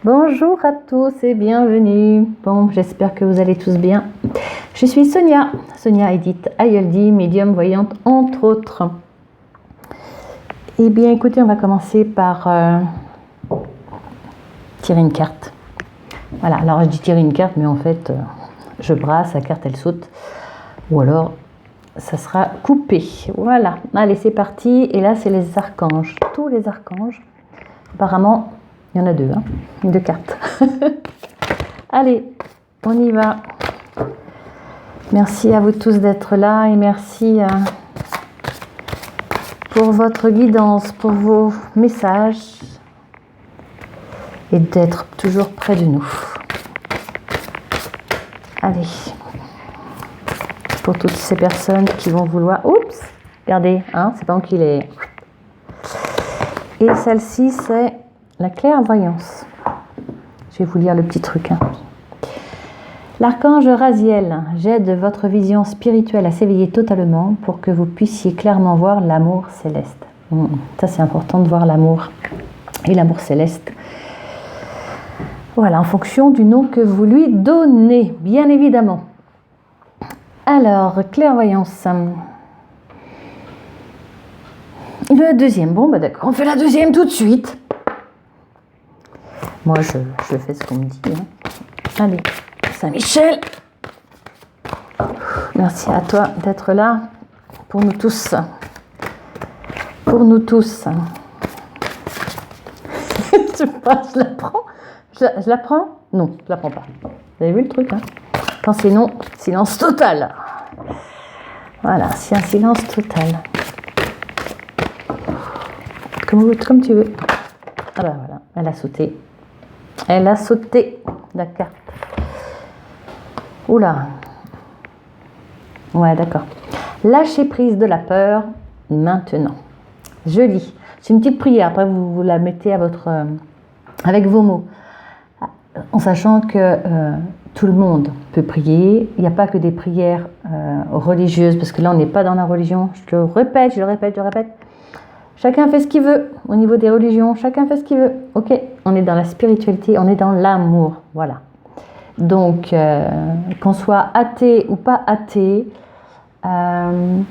Bonjour à tous et bienvenue. Bon, j'espère que vous allez tous bien. Je suis Sonia Edith Ayeldi, médium voyante entre autres. Eh bien écoutez, on va commencer par tirer une carte. Voilà, alors je dis tirer une carte, mais en fait, je brasse, la carte elle saute. Ou alors, ça sera coupé. Voilà, allez c'est parti. Et là, c'est les archanges. Tous les archanges. Apparemment, il y en a deux, deux cartes. Allez, on y va. Merci à vous tous d'être là et merci pour votre guidance, pour vos messages et d'être toujours près de nous. Allez, pour toutes ces personnes qui vont vouloir... Oups, regardez, c'est pas moi qui l'ai... Et celle-ci, c'est la clairvoyance. Je vais vous lire le petit truc. L'archange Raziel, j'aide votre vision spirituelle à s'éveiller totalement pour que vous puissiez clairement voir l'amour céleste. Ça, c'est important de voir l'amour et l'amour céleste. Voilà, en fonction du nom que vous lui donnez, bien évidemment. Alors, clairvoyance. Le deuxième, bon, d'accord, on fait la deuxième tout de suite. Moi, je fais ce qu'on me dit. Allez, Saint-Michel. Merci à toi d'être là pour nous tous. Pour nous tous. Je sais pas, je la prends. Je la prends? Non, je la prends pas. Vous avez vu le truc, Quand c'est non, silence total. Voilà, c'est un silence total. Comme tu veux. Ah ben voilà, elle a sauté. Elle a sauté la carte. Oula. Ouais, d'accord. Lâchez prise de la peur maintenant. Je lis. C'est une petite prière. Après, vous la mettez à avec vos mots. En sachant que tout le monde peut prier. Il n'y a pas que des prières religieuses. Parce que là, on n'est pas dans la religion. Je le répète. Chacun fait ce qu'il veut au niveau des religions. Chacun fait ce qu'il veut. Ok, on est dans la spiritualité, on est dans l'amour. Voilà. Donc, qu'on soit athée ou pas athée, on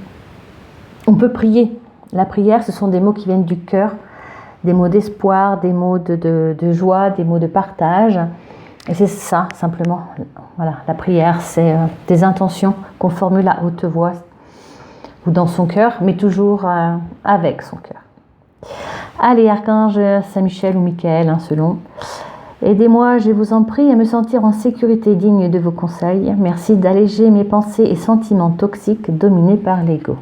peut prier. La prière, ce sont des mots qui viennent du cœur, des mots d'espoir, des mots de joie, des mots de partage. Et c'est ça, simplement. Voilà, la prière, c'est des intentions qu'on formule à haute voix ou dans son cœur, mais toujours avec son cœur. Allez, archange Saint-Michel ou Michael, selon. Aidez-moi, je vous en prie, à me sentir en sécurité digne de vos conseils. Merci d'alléger mes pensées et sentiments toxiques dominés par l'ego.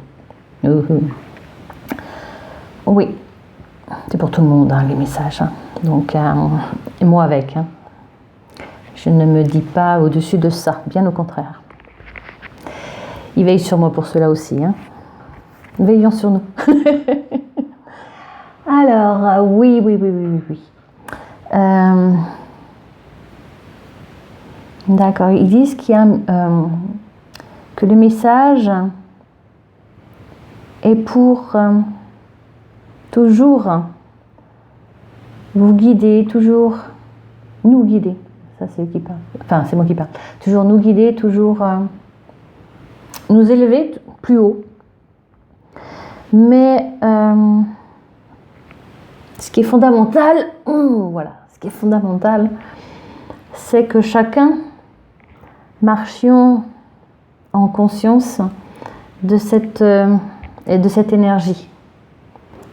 Oui, c'est pour tout le monde, les messages. Donc, et moi avec. Je ne me dis pas au-dessus de ça, bien au contraire. Il veille sur moi pour cela aussi. Veillons sur nous. Alors, oui. D'accord, ils disent qu'il y a que le message est pour toujours vous guider, toujours nous guider. Ça, c'est eux qui parlent. Enfin, c'est moi qui parle. Toujours nous guider, toujours nous élever plus haut. Mais ce qui est fondamental, c'est que chacun marchions en conscience de cette énergie,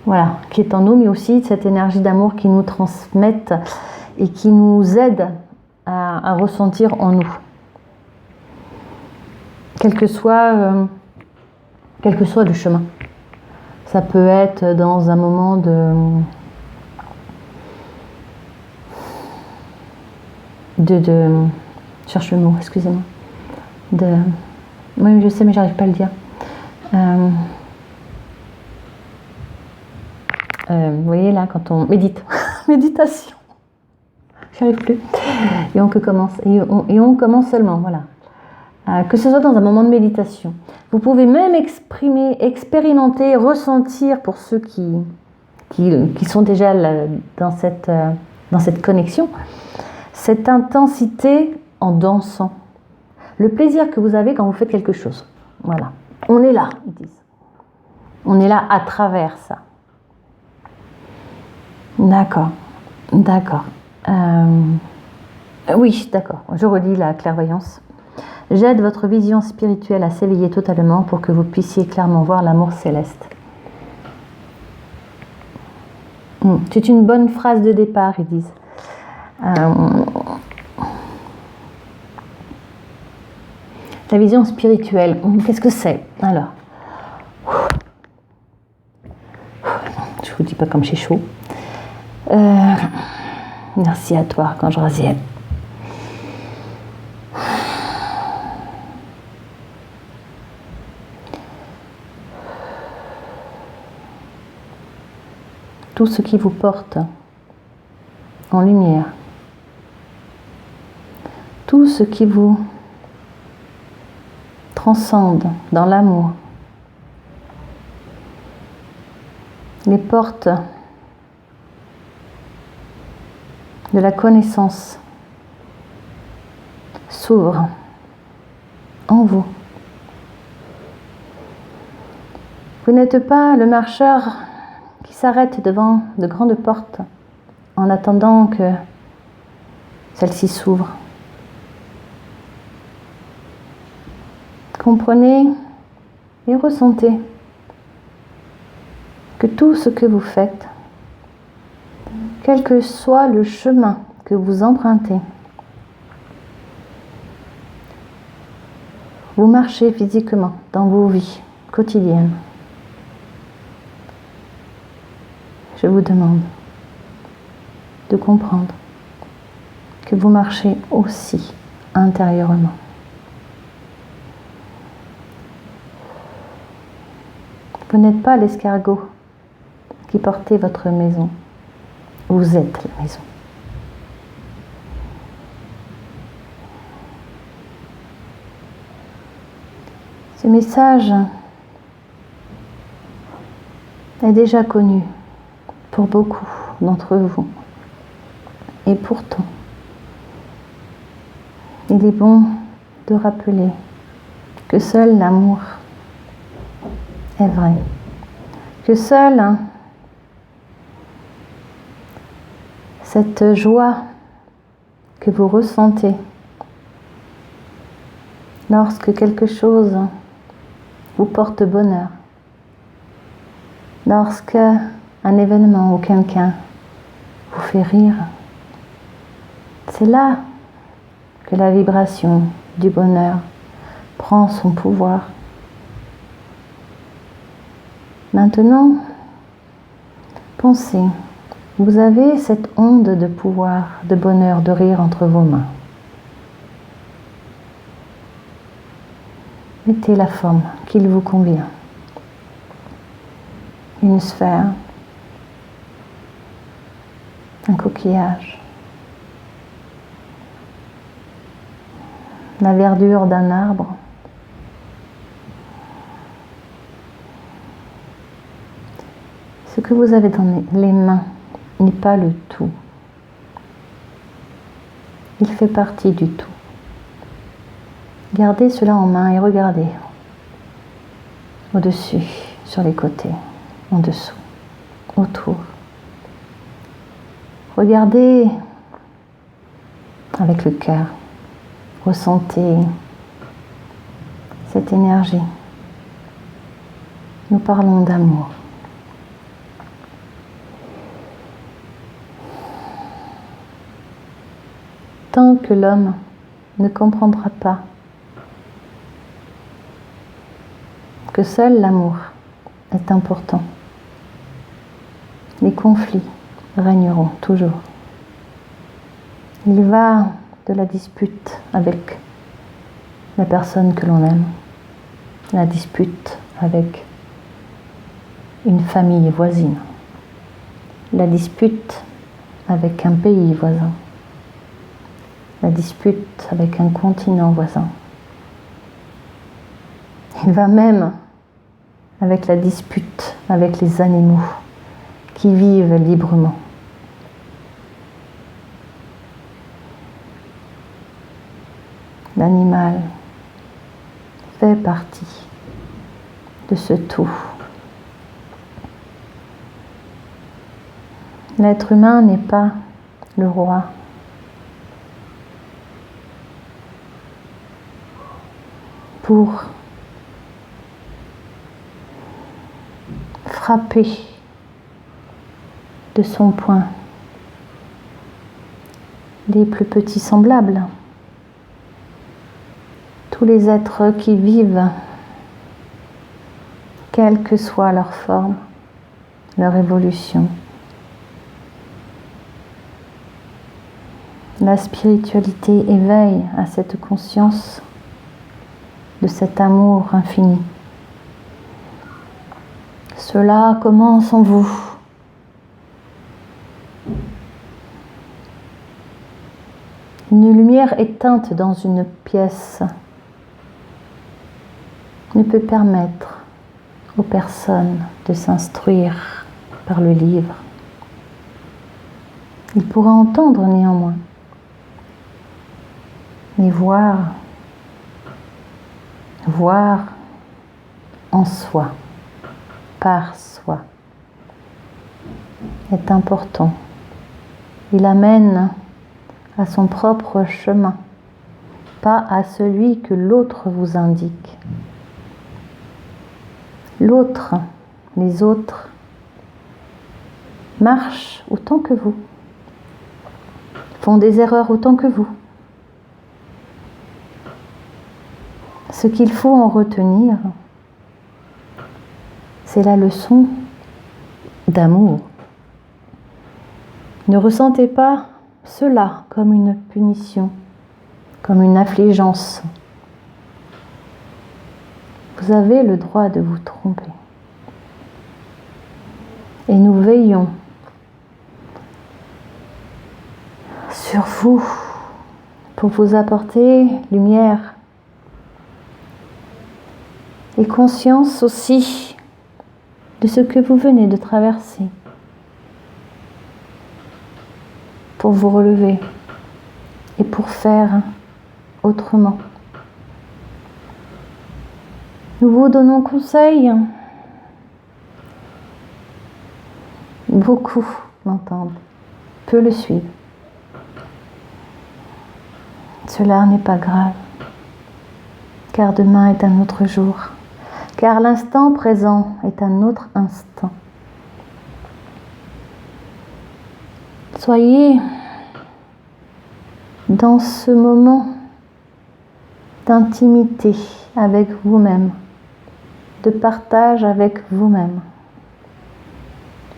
voilà, qui est en nous, mais aussi de cette énergie d'amour qui nous transmette et qui nous aide à ressentir en nous, quel que soit le chemin. Ça peut être dans un moment de cherche le mot, excusez-moi. Oui, je sais, mais j'arrive pas à le dire. Vous voyez là, quand on médite, méditation. J'y arrive plus. Et on commence seulement, voilà. Que ce soit dans un moment de méditation. Vous pouvez même expérimenter, ressentir pour ceux qui sont déjà là, dans cette dans cette connexion, cette intensité en dansant. Le plaisir que vous avez quand vous faites quelque chose. Voilà. On est là, ils disent. On est là à travers ça. D'accord. D'accord. Oui, d'accord. Je relis la clairvoyance. J'aide votre vision spirituelle à s'éveiller totalement pour que vous puissiez clairement voir l'amour céleste. C'est une bonne phrase de départ, ils disent. La vision spirituelle, qu'est-ce que c'est? Alors, je vous dis pas comme j'ai chaud. Merci à toi quand je rasiais. Tout ce qui vous porte en lumière, tout ce qui vous transcende dans l'amour, les portes de la connaissance s'ouvrent en vous. Vous n'êtes pas le marcheur qui s'arrête devant de grandes portes en attendant que celles-ci s'ouvrent. Comprenez et ressentez que tout ce que vous faites, quel que soit le chemin que vous empruntez, vous marchez physiquement dans vos vies quotidiennes. Je vous demande de comprendre que vous marchez aussi intérieurement. Vous n'êtes pas l'escargot qui portait votre maison. Vous êtes la maison. Ce message est déjà connu pour beaucoup d'entre vous. Et pourtant, il est bon de rappeler que seul l'amour est vrai. Que seule cette joie que vous ressentez lorsque quelque chose vous porte bonheur, lorsque un événement ou quelqu'un vous fait rire, c'est là que la vibration du bonheur prend son pouvoir. Maintenant, pensez, vous avez cette onde de pouvoir, de bonheur, de rire entre vos mains. Mettez la forme qu'il vous convient. Une sphère, un coquillage, la verdure d'un arbre, ce que vous avez dans les mains n'est pas le tout. Il fait partie du tout. Gardez cela en main et regardez au-dessus, sur les côtés, en dessous, autour. Regardez avec le cœur. Ressentez cette énergie. Nous parlons d'amour. Tant que l'homme ne comprendra pas que seul l'amour est important, les conflits régneront toujours. Il va de la dispute avec la personne que l'on aime, la dispute avec une famille voisine, la dispute avec un pays voisin, la dispute avec un continent voisin. Il va même avec la dispute avec les animaux qui vivent librement. L'animal fait partie de ce tout. L'être humain n'est pas le roi. Pour frapper de son poing les plus petits semblables, tous les êtres qui vivent, quelle que soit leur forme, leur évolution. La spiritualité éveille à cette conscience de cet amour infini. Cela commence en vous. Une lumière éteinte dans une pièce ne peut permettre aux personnes de s'instruire par le livre. Ils pourraient entendre néanmoins, mais voir en soi, par soi, est important. Il amène à son propre chemin, pas à celui que l'autre vous indique. L'autre, les autres, marchent autant que vous, font des erreurs autant que vous. Ce qu'il faut en retenir, c'est la leçon d'amour. Ne ressentez pas cela comme une punition, comme une affligence. Vous avez le droit de vous tromper. Et nous veillons sur vous pour vous apporter lumière et conscience aussi de ce que vous venez de traverser, pour vous relever et pour faire autrement. Nous vous donnons conseil. Beaucoup l'entendent, peu le suivent. Cela n'est pas grave, car demain est un autre jour, car l'instant présent est un autre instant. Soyez dans ce moment d'intimité avec vous-même, de partage avec vous-même.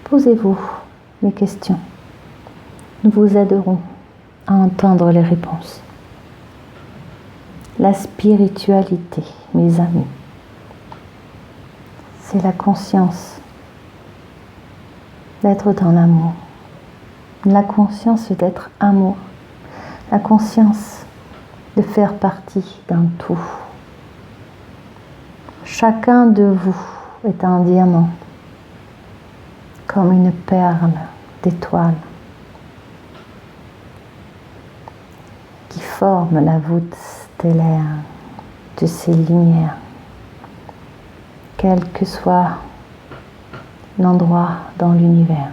Posez-vous les questions. Nous vous aiderons à entendre les réponses. La spiritualité, mes amis, c'est la conscience d'être dans l'amour, la conscience d'être amour, la conscience de faire partie d'un tout. Chacun de vous est un diamant, comme une perle d'étoiles qui forme la voûte stellaire de ces lumières, quel que soit l'endroit dans l'univers.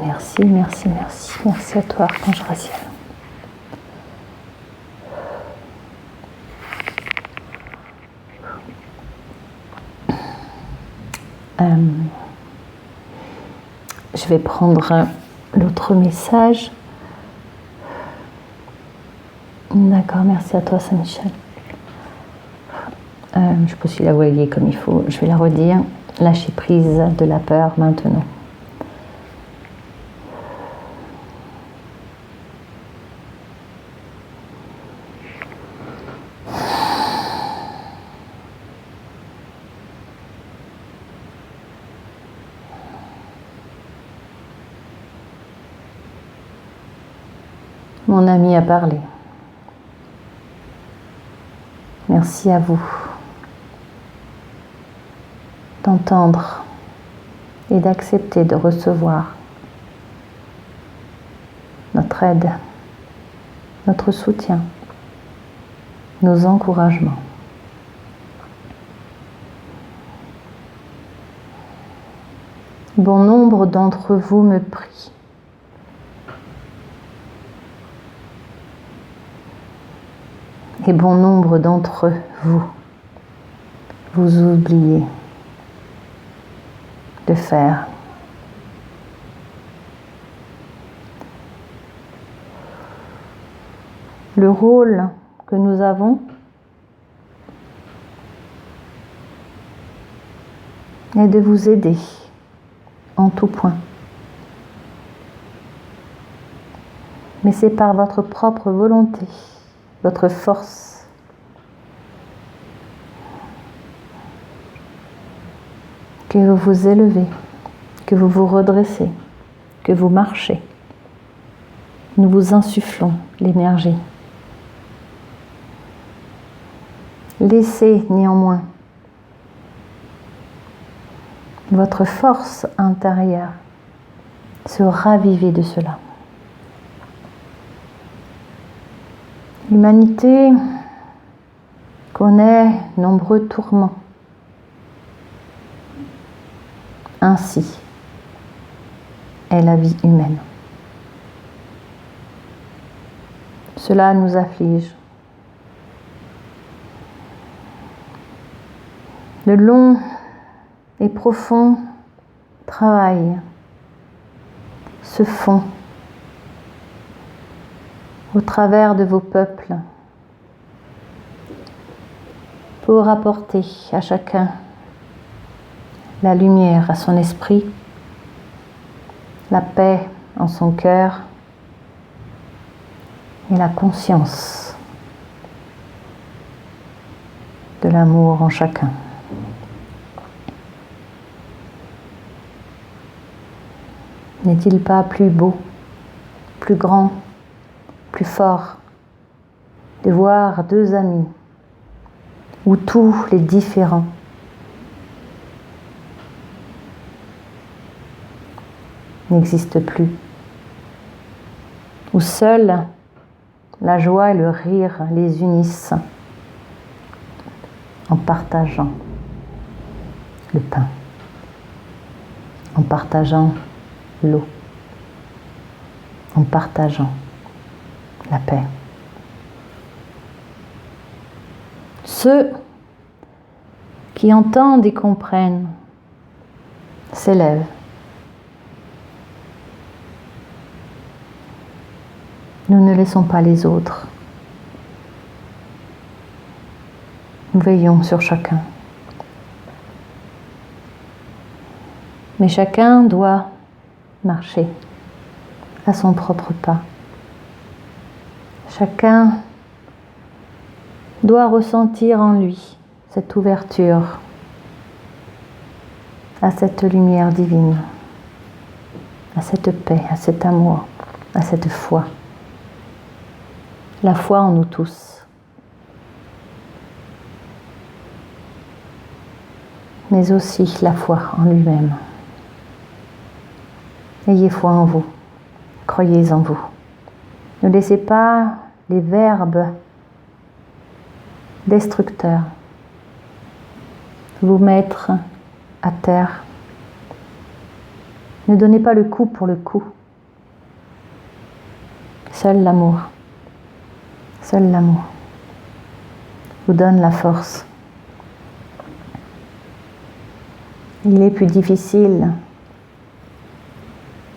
Merci, merci, merci. Merci à toi, Archange Raziel. Je vais prendre l'autre message. D'accord, merci à toi, Saint-Michel. Je ne sais pas si la voyez comme il faut. Je vais la redire. Lâcher prise de la peur maintenant. Mon ami a parlé. Merci à vous d'entendre et d'accepter de recevoir notre aide, notre soutien, nos encouragements. Bon nombre d'entre vous me prient. Et bon nombre d'entre vous oubliez de faire. Le rôle que nous avons est de vous aider en tout point. Mais c'est par votre propre volonté, votre force, que vous vous élevez, que vous vous redressez, que vous marchez. Nous vous insufflons l'énergie. Laissez néanmoins votre force intérieure se raviver de cela. L'humanité connaît nombreux tourments. Ainsi est la vie humaine. Cela nous afflige. Le long et profond travail se font au travers de vos peuples pour apporter à chacun la lumière à son esprit, la paix en son cœur et la conscience de l'amour en chacun. N'est-il pas plus beau, plus grand, plus fort de voir deux amis où tous les différents n'existent plus, où seule la joie et le rire les unissent en partageant le pain, en partageant l'eau, en partageant la paix. Ceux qui entendent et comprennent s'élèvent. Nous ne laissons pas les autres. Nous veillons sur chacun. Mais chacun doit marcher à son propre pas. Chacun doit ressentir en lui cette ouverture à cette lumière divine, à cette paix, à cet amour, à cette foi. La foi en nous tous. Mais aussi la foi en lui-même. Ayez foi en vous, croyez en vous. Ne laissez pas les verbes destructeurs vous mettre à terre. Ne donnez pas le coup pour le coup. Seul l'amour vous donne la force. Il est plus difficile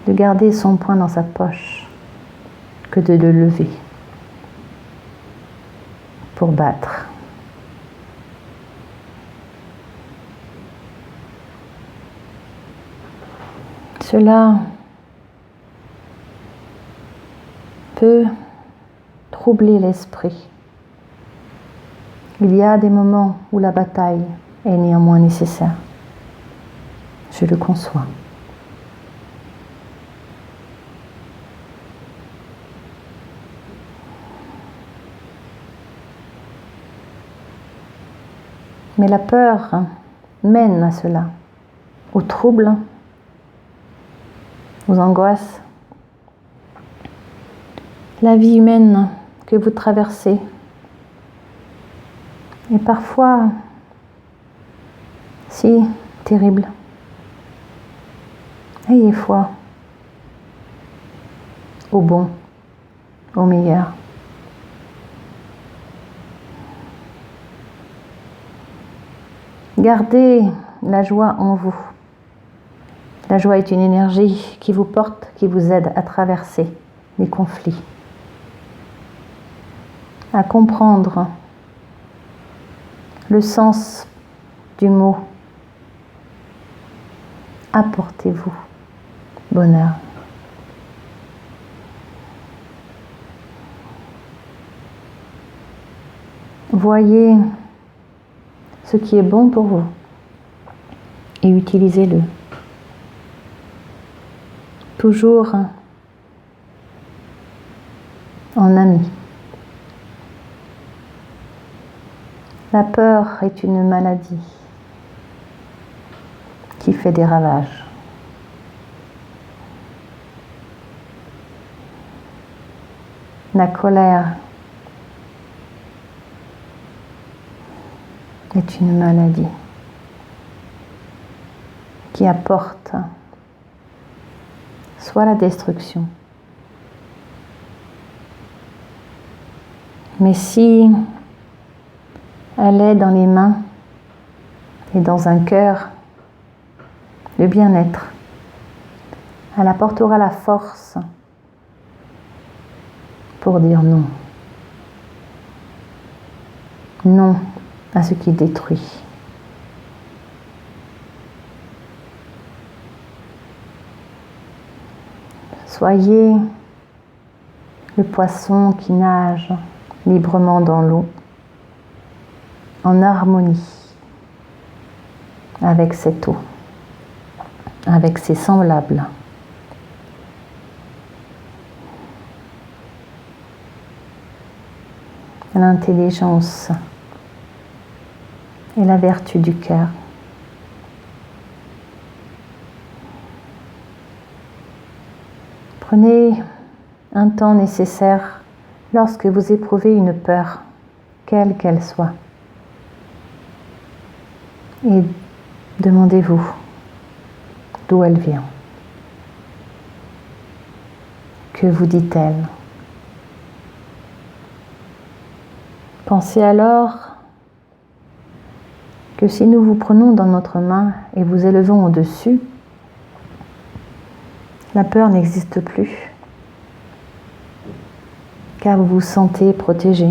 de garder son poing dans sa poche que de le lever pour battre. Cela peut troubler l'esprit. Il y a des moments où la bataille est néanmoins nécessaire. Je le conçois. Mais la peur mène à cela, aux troubles, aux angoisses. La vie humaine que vous traversez est parfois si terrible. Ayez foi au bon, au meilleur. Gardez la joie en vous. La joie est une énergie qui vous porte, qui vous aide à traverser les conflits, à comprendre le sens du mot. Apportez-vous bonheur. Voyez ce qui est bon pour vous et utilisez-le. Toujours en ami. La peur est une maladie qui fait des ravages. La colère est une maladie qui apporte soit la destruction, mais si elle est dans les mains et dans un cœur, le bien-être, elle apportera la force pour dire non. Non à ce qui détruit. Soyez le poisson qui nage librement dans l'eau, en harmonie avec cette eau, avec ses semblables. L'intelligence et la vertu du cœur. Prenez un temps nécessaire lorsque vous éprouvez une peur, quelle qu'elle soit, et demandez-vous d'où elle vient. Que vous dit-elle? Pensez alors que si nous vous prenons dans notre main et vous élevons au-dessus, la peur n'existe plus, car vous vous sentez protégé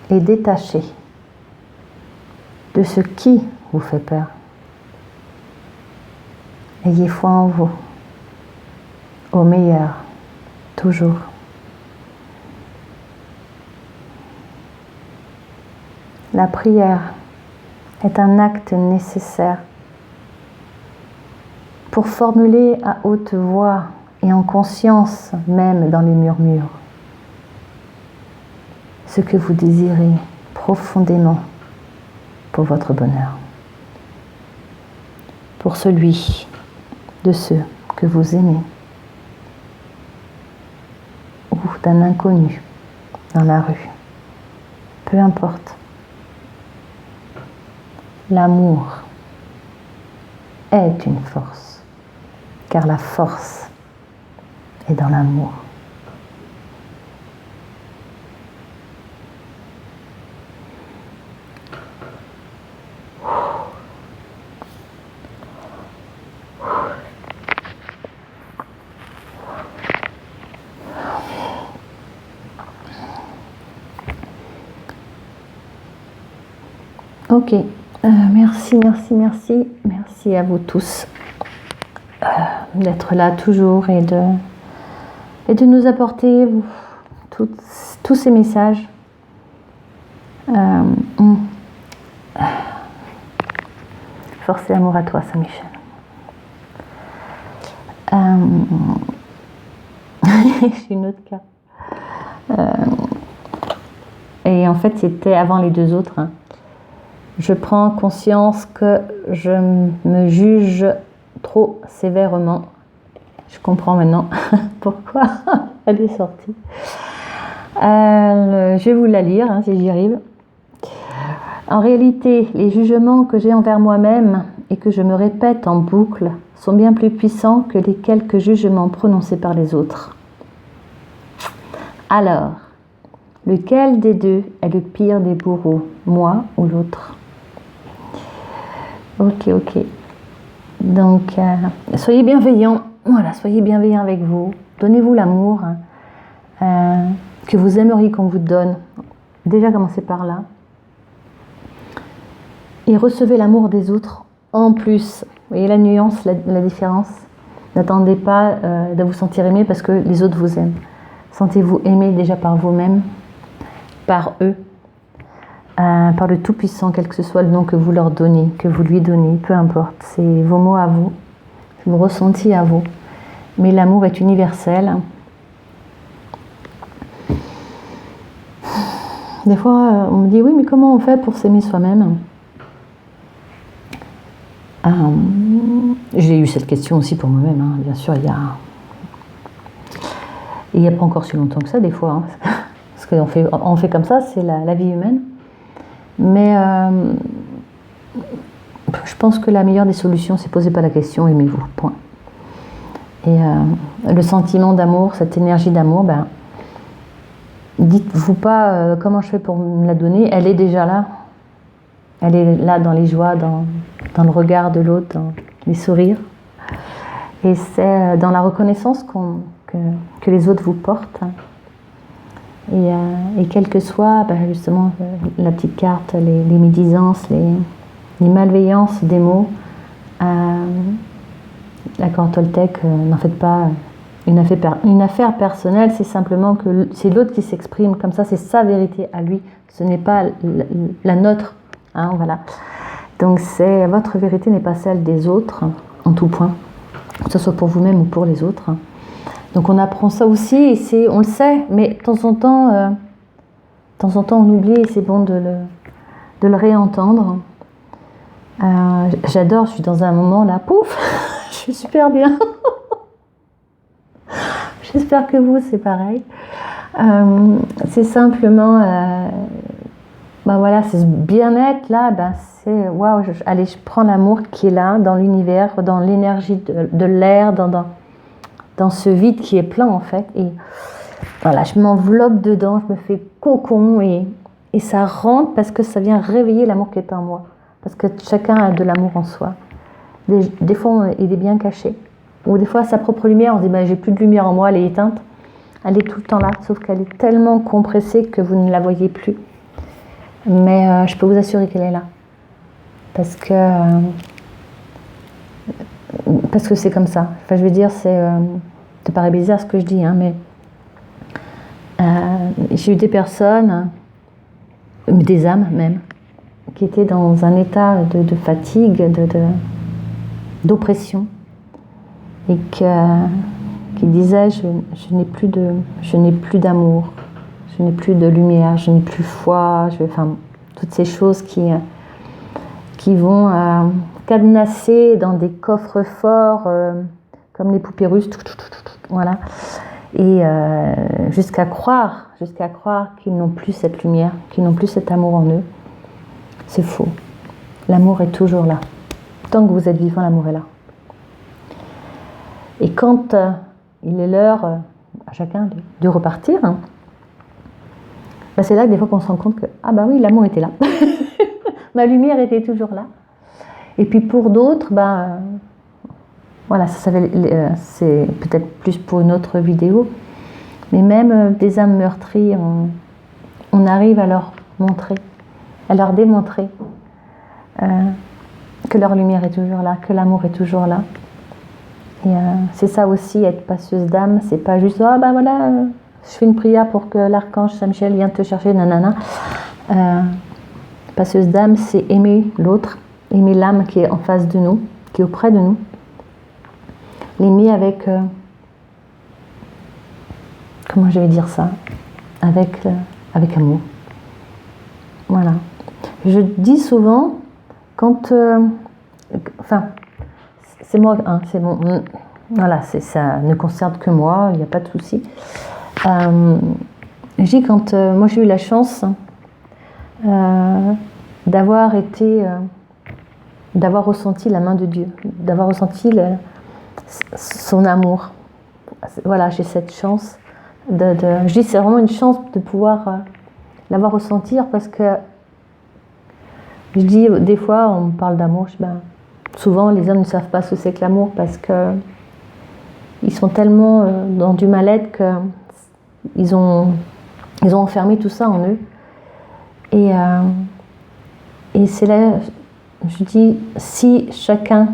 et détaché de ce qui vous fait peur. Ayez foi en vous, au meilleur, toujours. La prière est un acte nécessaire pour formuler à haute voix et en conscience même dans les murmures ce que vous désirez profondément pour votre bonheur, pour celui de ceux que vous aimez ou d'un inconnu dans la rue. Peu importe. L'amour est une force, car la force est dans l'amour. Ok. Merci à vous tous d'être là toujours et de nous apporter tous ces messages. Force et amour à toi, Saint-Michel. J'ai une autre carte. Et en fait, c'était avant les deux autres. Hein. Je prends conscience que je me juge trop sévèrement. Je comprends maintenant pourquoi elle est sortie. Je vais vous la lire, hein, si j'y arrive. En réalité, les jugements que j'ai envers moi-même et que je me répète en boucle sont bien plus puissants que les quelques jugements prononcés par les autres. Alors, lequel des deux est le pire des bourreaux, moi ou l'autre? Ok. Donc, soyez bienveillants. Voilà, soyez bienveillants avec vous. Donnez-vous l'amour que vous aimeriez qu'on vous donne. Déjà, commencez par là. Et recevez l'amour des autres en plus. Vous voyez la nuance, la différence? N'attendez pas de vous sentir aimé parce que les autres vous aiment. Sentez-vous aimé déjà par vous-même, par eux, par le Tout-Puissant, quel que ce soit le nom que vous leur donnez, que vous lui donnez, peu importe. C'est vos mots à vous, vos ressentis à vous. Mais l'amour est universel. Des fois, on me dit, oui, mais comment on fait pour s'aimer soi-même? J'ai eu cette question aussi pour moi-même, hein. Bien sûr, il n'y a pas encore si longtemps que ça, des fois, hein, parce qu'on fait comme ça, c'est la vie humaine. Mais je pense que la meilleure des solutions, c'est posez pas la question, aimez-vous, point. Et le sentiment d'amour, cette énergie d'amour, dites-vous pas comment je fais pour me la donner, elle est déjà là. Elle est là dans les joies, dans le regard de l'autre, dans les sourires. Et c'est dans la reconnaissance que les autres vous portent. Et quelle que soit, justement, la petite carte, les médisances, les malveillances des mots, l'accord Toltec, n'en faites pas une affaire personnelle, c'est simplement que c'est l'autre qui s'exprime comme ça, c'est sa vérité à lui, ce n'est pas la nôtre. Hein, voilà. Donc votre vérité n'est pas celle des autres, en tout point, que ce soit pour vous-même ou pour les autres. Donc on apprend ça aussi, et on le sait, mais de temps en temps on oublie, et c'est bon de le réentendre. J'adore, je suis dans un moment là, pouf, je suis super bien. J'espère que vous, c'est pareil. C'est simplement, voilà, c'est ce bien-être là, c'est waouh, allez, je prends l'amour qui est là, dans l'univers, dans l'énergie de l'air, dans ce vide qui est plein en fait. Et voilà, je m'enveloppe dedans, je me fais cocon et ça rentre parce que ça vient réveiller l'amour qui est en moi. Parce que chacun a de l'amour en soi. Des fois, il est bien caché. Ou des fois, sa propre lumière, on se dit, j'ai plus de lumière en moi, elle est éteinte. Elle est tout le temps là, sauf qu'elle est tellement compressée que vous ne la voyez plus. Mais je peux vous assurer qu'elle est là. Parce que c'est comme ça. Enfin, je veux dire, ça paraît bizarre ce que je dis, hein, mais j'ai eu des personnes, des âmes même, qui étaient dans un état de fatigue, d'oppression, et qui disaient je n'ai plus d'amour, je n'ai plus de lumière, je n'ai plus foi, toutes ces choses qui vont cadenasser dans des coffres forts comme les poupées russes, voilà, et jusqu'à croire qu'ils n'ont plus cette lumière, qu'ils n'ont plus cet amour en eux. C'est faux. L'amour est toujours là. Tant que vous êtes vivant, l'amour est là. Et quand il est l'heure à chacun de repartir, c'est là que des fois qu'on se rend compte que oui, l'amour était là. Ma lumière était toujours là. Et puis pour d'autres, voilà, c'est peut-être plus pour une autre vidéo, mais même des âmes meurtries, on arrive à leur montrer, à leur démontrer que leur lumière est toujours là, que l'amour est toujours là. Et c'est ça aussi, être passeuse d'âme, c'est pas juste je fais une prière pour que l'archange Saint-Michel vienne te chercher, nanana. Passeuse d'âme, c'est aimer l'autre, aimer l'âme qui est en face de nous, qui est auprès de nous, l'aimer avec, comment je vais dire ça, avec amour. Voilà. Je dis souvent, quand... enfin, c'est moi, hein, c'est bon. Voilà, ça ne concerne que moi, il n'y a pas de souci. Je dis quand moi j'ai eu la chance d'avoir ressenti la main de Dieu, d'avoir ressenti son amour. Voilà, j'ai cette chance je dis c'est vraiment une chance de pouvoir l'avoir ressentir, parce que je dis des fois on me parle d'amour, souvent les hommes ne savent pas ce que c'est que l'amour, parce que ils sont tellement dans du mal-être qu'ils ont enfermé tout ça en eux. Et c'est là, je dis, si chacun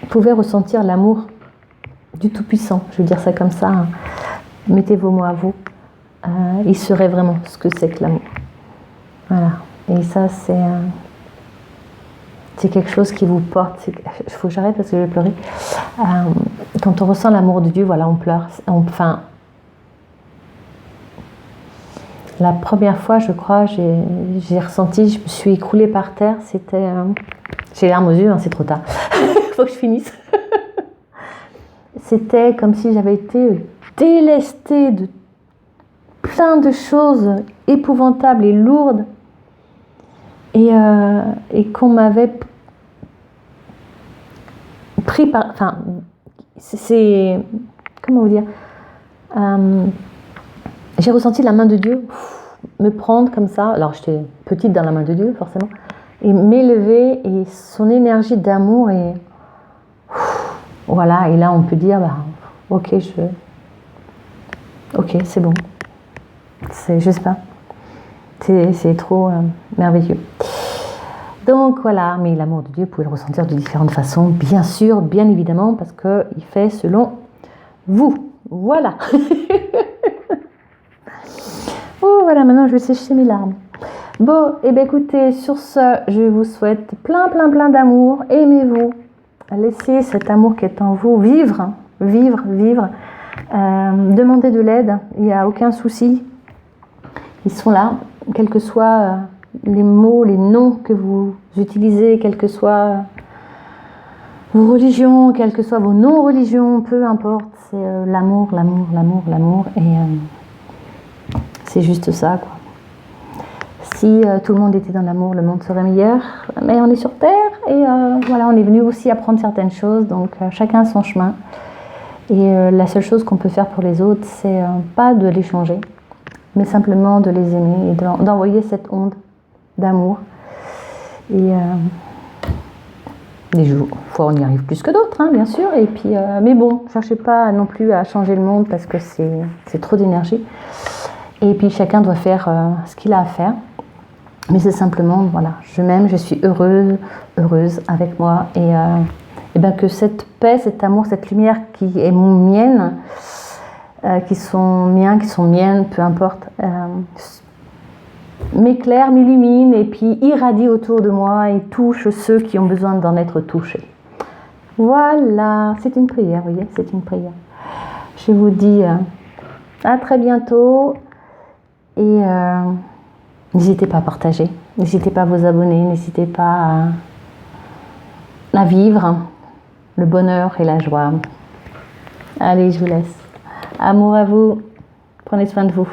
pouvait ressentir l'amour du Tout-Puissant, je veux dire ça comme ça, hein, mettez vos mots à vous, il saurait vraiment ce que c'est que l'amour. Voilà. Et ça, c'est quelque chose qui vous porte. Il faut que j'arrête parce que je vais pleurer. Quand on ressent l'amour de Dieu, voilà, on pleure. Enfin, la première fois, je crois, j'ai ressenti, je me suis écroulée par terre. C'était, j'ai les larmes aux yeux, hein, c'est trop tard. Il faut que je finisse. C'était comme si j'avais été délestée de plein de choses épouvantables et lourdes, et qu'on m'avait pris par... Enfin, c'est... Comment vous dire, j'ai ressenti la main de Dieu me prendre comme ça. Alors, j'étais petite dans la main de Dieu, forcément. Et m'élever, et son énergie d'amour. Et voilà, et là, on peut dire, ok, c'est bon. Je sais pas. C'est trop merveilleux. Donc voilà, mais l'amour de Dieu, vous pouvez le ressentir de différentes façons, bien sûr, bien évidemment, parce qu'il fait selon vous. Voilà. Oh, voilà, maintenant je vais sécher mes larmes. Bon, et bien écoutez, sur ce, je vous souhaite plein d'amour. Aimez-vous. Laissez cet amour qui est en vous vivre. Demandez de l'aide, il n'y a aucun souci. Ils sont là, quels que soient les mots, les noms que vous utilisez, quelles que soient vos religions, quelles que soient vos non-religions, peu importe, c'est l'amour. Et c'est juste ça, quoi. Si tout le monde était dans l'amour, le monde serait meilleur. Mais on est sur Terre, et voilà, on est venu aussi apprendre certaines choses, donc chacun son chemin. Et la seule chose qu'on peut faire pour les autres, c'est pas de les changer, mais simplement de les aimer et d'envoyer cette onde d'amour. Et des fois on y arrive plus que d'autres, hein, bien sûr. Et puis, mais bon, cherchez pas non plus à changer le monde, parce que c'est trop d'énergie. Et puis chacun doit faire ce qu'il a à faire. Mais c'est simplement, voilà, je m'aime, je suis heureuse avec moi. Et bien que cette paix, cet amour, cette lumière qui est mienne, qui sont miennes, peu importe, m'éclaire, m'illumine, et puis irradie autour de moi et touche ceux qui ont besoin d'en être touchés. Voilà, c'est une prière, vous voyez, c'est une prière. Je vous dis à très bientôt, et n'hésitez pas à partager, n'hésitez pas à vous abonner, n'hésitez pas à vivre le bonheur et la joie. Allez, je vous laisse. Amour à vous, prenez soin de vous.